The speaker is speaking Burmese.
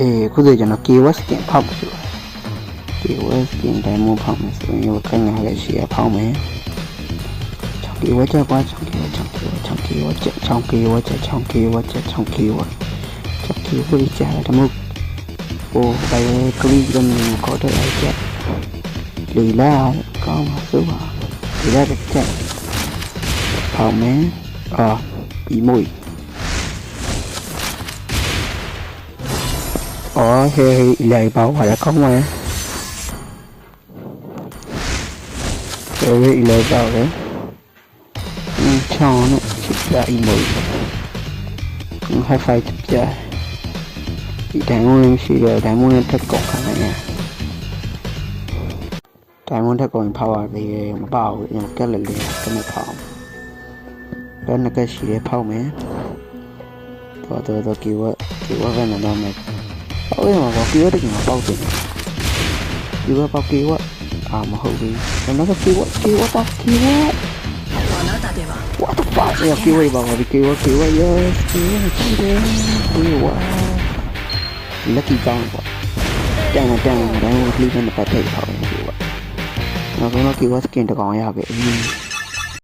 ခုဆိုကျွန်တော် keyword skin ဖောက်ပြီဆို keyword skin တိုင်းမို့ဖောက်မယ်ဆိုရင်ခိုင်းငါလည်းရှိရဖောက်မယ်keyword ချက်ကွာkeyword ချက်keyword ချက်keyword ချက်ဒါမှမဟုတ်ဟိုဘယ်ကလီကနေခေါ်တဲ့အဲ့ချက်လီလာကောင်းပါစို့ပါဒီလက်ချက်ဖောက်မယ်ဒီမွေဟေးလိုက်ပါဘာလဲကောင်းမယ်ဟေးလိုက်ပါလေချောင်းနဲ့ချစ်တာအီမိုဟိုင်ဖိုက်ပြဒီတိုင်းဝင်ရှိတယ်တိုင်းဝင်တက်ကောက်ခါနေတယ်တိုင်းဝင်တက်ကောက်ရင်ဖောက်ရသေးတယ်မပါဘူးကျွန်တော်ကက်လက်လေးကနေဖောက်တော့ငကရှိတယ်ဖောက်မယ်တော့ keyword ကနေတော့မယ်ဟုတ်တယ်မှာ keyword တကယ်မပေါက်တယ် keyword ပေါက် keyword မဟုတ်ဘူးကျွန်တော်က keyword ပေါက် keyword what the fuck yeah keyword ပေါက်ပါ keyword yes keyword lucky ကောင်းပေါ့တန်တိုင်းကို click နဲ့ပတ်သက်ထားတယ် keyword နောက်ဆုံးတော့ keyword skin တကောင်ရပြီ